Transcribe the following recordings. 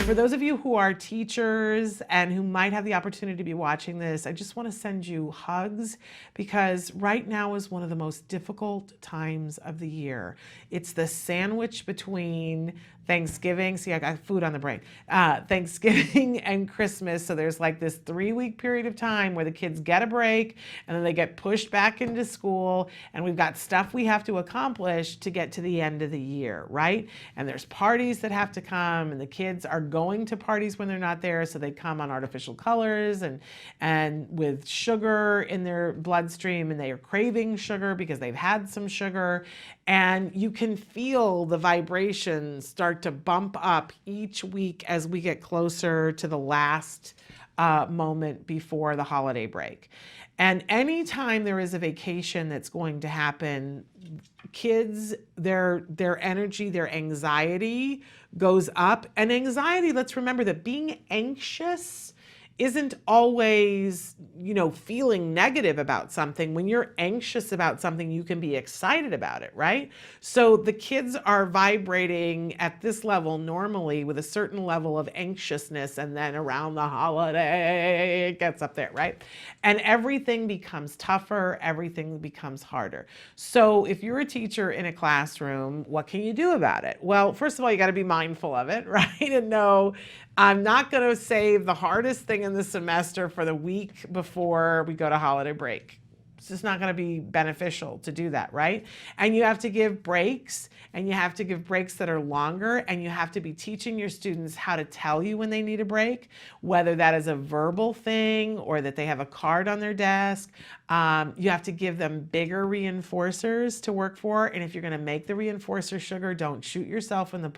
For those of you who are teachers and who might have the opportunity to be watching this, I just want to send you hugs because right now is one of the most difficult times of the year. It's the sandwich between Thanksgiving. See, I got food on the brain. Thanksgiving and Christmas. So there's like this 3-week period of time where the kids get a break and then they get pushed back into school. And we've got stuff we have to accomplish to get to the end of the year, right? And there's parties that have to come, and the kids are going to parties when they're not there. So they come on artificial colors and with sugar in their bloodstream, and they are craving sugar because they've had some sugar. And you can feel the vibrations start to bump up each week as we get closer to the last moment before the holiday break. And anytime there is a vacation that's going to happen, kids, their energy, their anxiety goes up. And anxiety, let's remember that being anxious isn't always, feeling negative about something. When you're anxious about something, you can be excited about it, right? So the kids are vibrating at this level normally with a certain level of anxiousness, and then around the holiday, it gets up there, right? And everything becomes tougher, everything becomes harder. So if you're a teacher in a classroom, what can you do about it? Well, first of all, you got to be mindful of it, right? And know, I'm not going to save the hardest thing in the semester for the week before we go to holiday break. It's just not going to be beneficial to do that, right? And you have to give breaks, and you have to give breaks that are longer, and you have to be teaching your students how to tell you when they need a break, whether that is a verbal thing or that they have a card on their desk. You have to give them bigger reinforcers to work for, and if you're going to make the reinforcer sugar, don't shoot yourself in the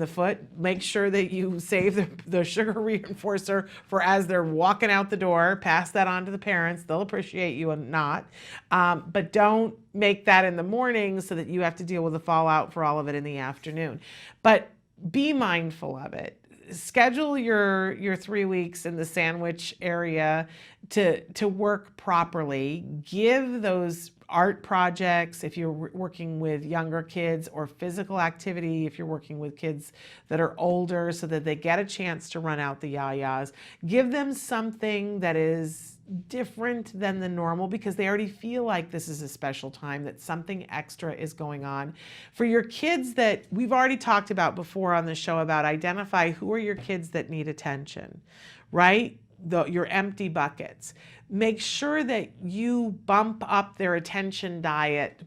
foot. Make sure that you save the sugar reinforcer for as they're walking out the door. Pass that on to the parents; they'll appreciate you and not. But don't make that in the morning so that you have to deal with the fallout for all of it in the afternoon. But be mindful of it. Schedule your 3 weeks in the sandwich area to work properly. Give those art projects if you're working with younger kids, or physical activity if you're working with kids that are older, so that they get a chance to run out the yayas. Give them something that is different than the normal, because they already feel like this is a special time, that something extra is going on. For your kids that we've already talked about before on the show, about identify who are your kids that need attention, right? Your empty buckets. Make sure that you bump up their attention diet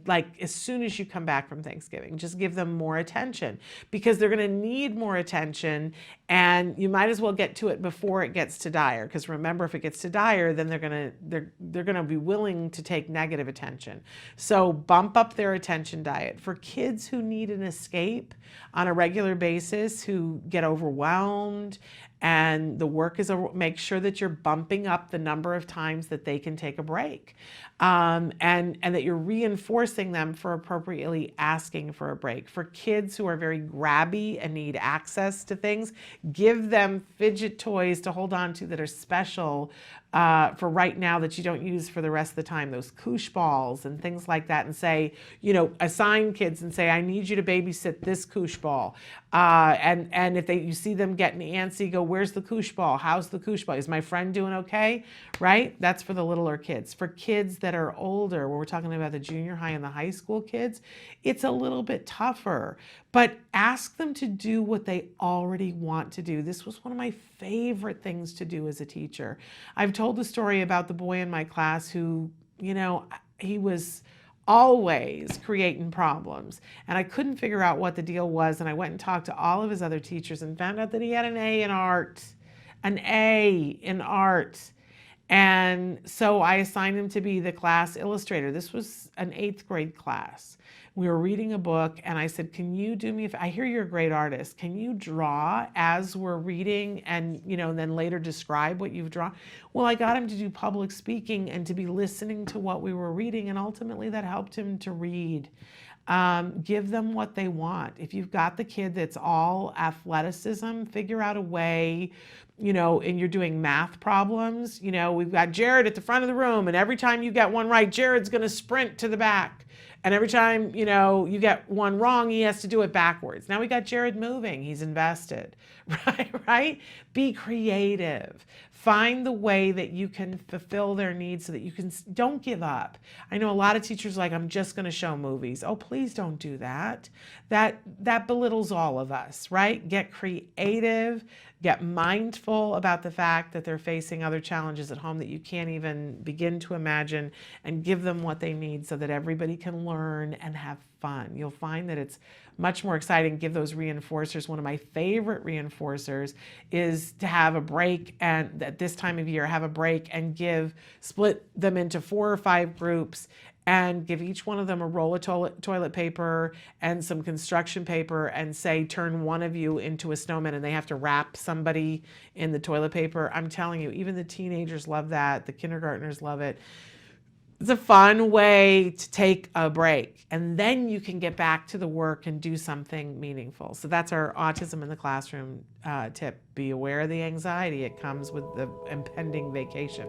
like as soon as you come back from Thanksgiving. Just give them more attention, because they're going to need more attention, and you might as well get to it before it gets to dire, because remember, if it gets to dire, then they're going to be willing to take negative attention. So bump up their attention diet. For kids who need an escape on a regular basis, who get overwhelmed and the work is make sure that you're bumping up the number of times that they can take a break, and that you're reinforcing them for appropriately asking for a break. For kids who are very grabby and need access to things, give them fidget toys to hold on to that are special for right now, that you don't use for the rest of the time, those koosh balls and things like that, and say, assign kids and say, I need you to babysit this koosh ball. And if you see them getting antsy, go, where's the koosh ball? How's the koosh ball? Is my friend doing okay? Right? That's for the littler kids. For kids that are older, where we're talking about the junior high and the high school kids, it's a little bit tougher, but ask them to do what they already want to do. This was one of my favorite things to do as a teacher. I've told the story about the boy in my class who, he was always creating problems, and I couldn't figure out what the deal was, and I went and talked to all of his other teachers and found out that he had an A in art. And so I assigned him to be the class illustrator. This was an 8th grade class. We were reading a book, and I said, can you do me I hear you're a great artist. Can you draw as we're reading, and then later describe what you've drawn? Well, I got him to do public speaking and to be listening to what we were reading, and ultimately that helped him to read. Give them what they want. If you've got the kid that's all athleticism, figure out a way, and you're doing math problems, we've got Jared at the front of the room, and every time you get one right, Jared's going to sprint to the back. And every time, you get one wrong, he has to do it backwards. Now we got Jared moving. He's invested, right? Be creative. Find the way that you can fulfill their needs so that don't give up. I know a lot of teachers are like, I'm just going to show movies. Oh, please don't do that. That belittles all of us, right? Get creative, get mindful about the fact that they're facing other challenges at home that you can't even begin to imagine, and give them what they need so that everybody can learn and have fun. You'll find that it's much more exciting. Give those reinforcers. One of my favorite reinforcers is to have a break, and at this time of year, have a break and split them into 4 or 5 groups and give each one of them a roll of toilet paper and some construction paper, and say, turn one of you into a snowman, and they have to wrap somebody in the toilet paper. I'm telling you, even the teenagers love that. The kindergartners love it. It's a fun way to take a break, and then you can get back to the work and do something meaningful. So that's our Autism in the Classroom tip. Be aware of the anxiety. It comes with the impending vacation.